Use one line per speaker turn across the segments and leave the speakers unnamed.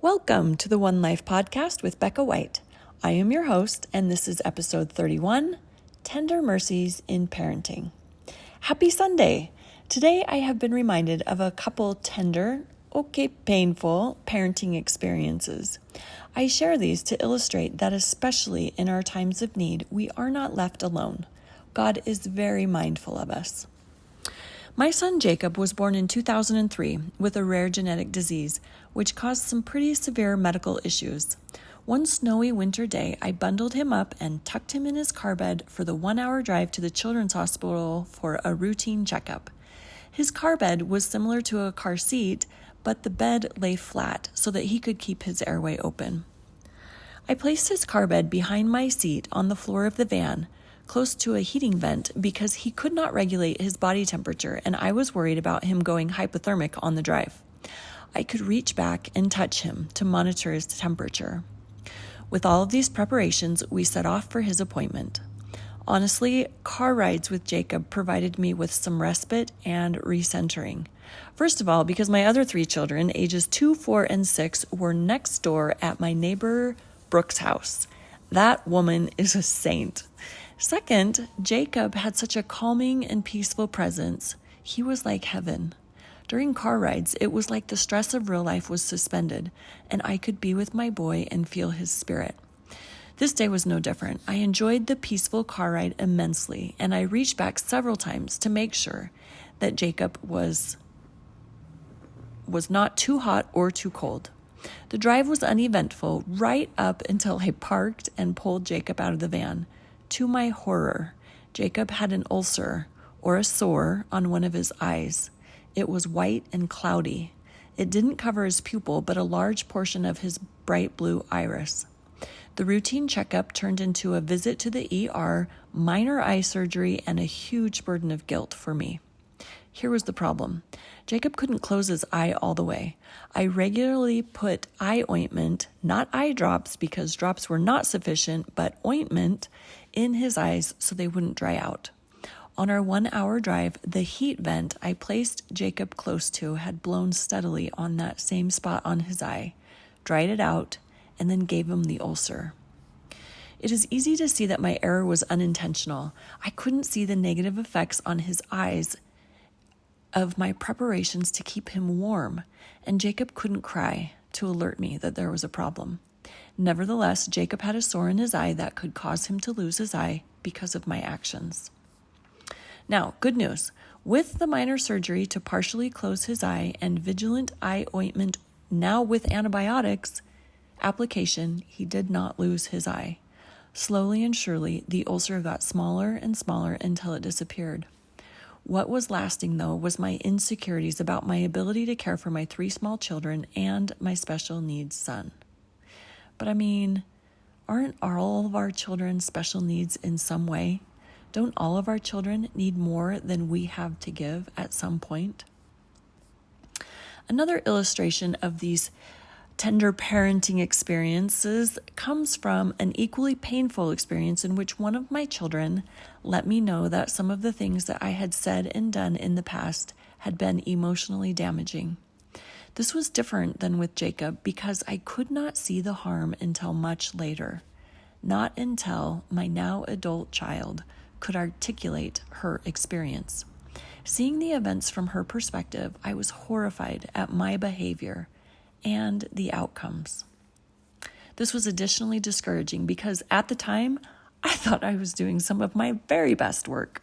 Welcome to the One Life podcast with Behka White. I am your host, and this is episode 31, Tender Mercies in Parenting. Happy Sunday! Today I have been reminded of a couple tender, painful parenting experiences. I share these to illustrate that especially in our times of need, we are not left alone. God is very mindful of us. My son Jacob was born in 2003 with a rare genetic disease, which caused some pretty severe medical issues. One snowy winter day, I bundled him up and tucked him in his car bed for the 1-hour drive to the children's hospital for a routine checkup. His car bed was similar to a car seat, but the bed lay flat so that he could keep his airway open. I placed his car bed behind my seat on the floor of the van, close to a heating vent, because he could not regulate his body temperature and I was worried about him going hypothermic on the drive. I could reach back and touch him to monitor his temperature. With all of these preparations, we set off for his appointment. Honestly, car rides with Jacob provided me with some respite and recentering. First of all, because my other 3 children, ages 2, 4, and 6, were next door at my neighbor Brooke's house. That woman is a saint. Second, Jacob had such a calming and peaceful presence. He was like heaven. During car rides, it was like the stress of real life was suspended, and I could be with my boy and feel his spirit. This day was no different. I enjoyed the peaceful car ride immensely, and I reached back several times to make sure that Jacob was not too hot or too cold. The drive was uneventful right up until I parked and pulled Jacob out of the van. To my horror, Jacob had an ulcer or a sore on one of his eyes. It was white and cloudy. It didn't cover his pupil, but a large portion of his bright blue iris. The routine checkup turned into a visit to the ER, minor eye surgery, and a huge burden of guilt for me. Here was the problem. Jacob couldn't close his eye all the way. I regularly put eye ointment, not eye drops because drops were not sufficient, but ointment in his eyes so they wouldn't dry out. On our 1-hour drive, the heat vent I placed Jacob close to had blown steadily on that same spot on his eye, dried it out, and then gave him the ulcer. It is easy to see that my error was unintentional. I couldn't see the negative effects on his eyes of my preparations to keep him warm, and Jacob couldn't cry to alert me that there was a problem. Nevertheless, Jacob had a sore in his eye that could cause him to lose his eye because of my actions. Now, good news. With the minor surgery to partially close his eye and vigilant eye ointment, now with antibiotics application, he did not lose his eye. Slowly and surely, the ulcer got smaller and smaller until it disappeared. What was lasting, though, was my insecurities about my ability to care for my 3 small children and my special needs son. But aren't all of our children special needs in some way? Don't all of our children need more than we have to give at some point? Another illustration of these tender parenting experiences comes from an equally painful experience in which one of my children let me know that some of the things that I had said and done in the past had been emotionally damaging. This was different than with Jacob because I could not see the harm until much later, not until my now adult child could articulate her experience. Seeing the events from her perspective, I was horrified at my behavior and the outcomes. This was additionally discouraging because at the time, I thought I was doing some of my very best work.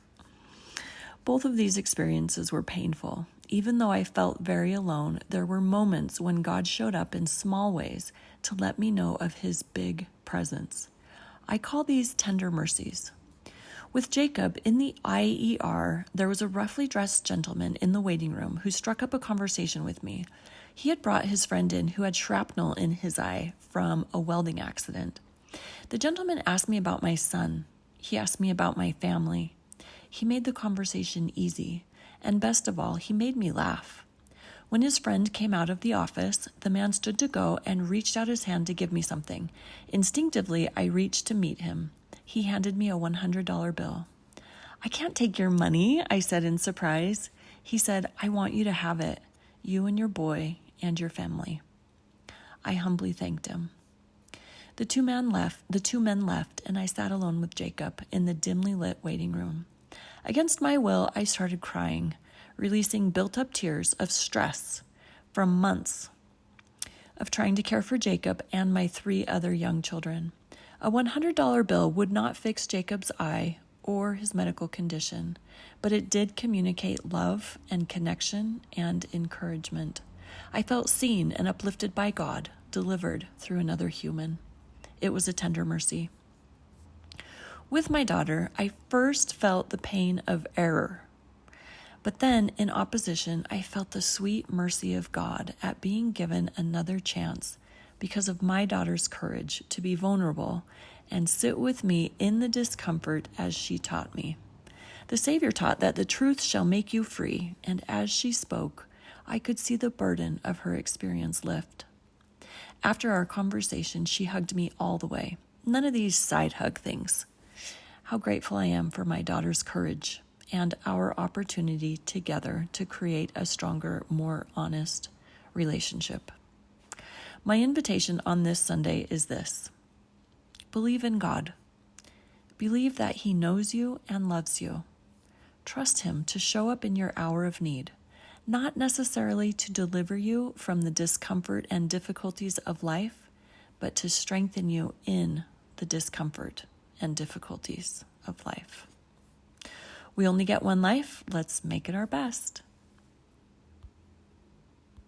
Both of these experiences were painful. Even though I felt very alone, there were moments when God showed up in small ways to let me know of his big presence. I call these tender mercies. With Jacob in the IER, there was a roughly dressed gentleman in the waiting room who struck up a conversation with me. He had brought his friend in who had shrapnel in his eye from a welding accident. The gentleman asked me about my son. He asked me about my family. He made the conversation easy, and best of all, he made me laugh. When his friend came out of the office, the man stood to go and reached out his hand to give me something. Instinctively, I reached to meet him. He handed me a $100 bill. "I can't take your money," I said in surprise. He said, "I want you to have it, you and your boy and your family." I humbly thanked him. The two men left, and I sat alone with Jacob in the dimly lit waiting room. Against my will, I started crying, releasing built-up tears of stress from months of trying to care for Jacob and my 3 other young children. A $100 bill would not fix Jacob's eye or his medical condition, but it did communicate love and connection and encouragement. I felt seen and uplifted by God, delivered through another human. It was a tender mercy. With my daughter, I first felt the pain of error. But then, in opposition, I felt the sweet mercy of God at being given another chance because of my daughter's courage to be vulnerable and sit with me in the discomfort as she taught me. The Savior taught that the truth shall make you free, and as she spoke, I could see the burden of her experience lift. After our conversation, she hugged me all the way. None of these side hug things. How grateful I am for my daughter's courage and our opportunity together to create a stronger, more honest relationship. My invitation on this Sunday is this: believe in God. Believe that He knows you and loves you. Trust Him to show up in your hour of need, not necessarily to deliver you from the discomfort and difficulties of life, but to strengthen you in the discomfort and difficulties of life. We only get one life. Let's make it our best.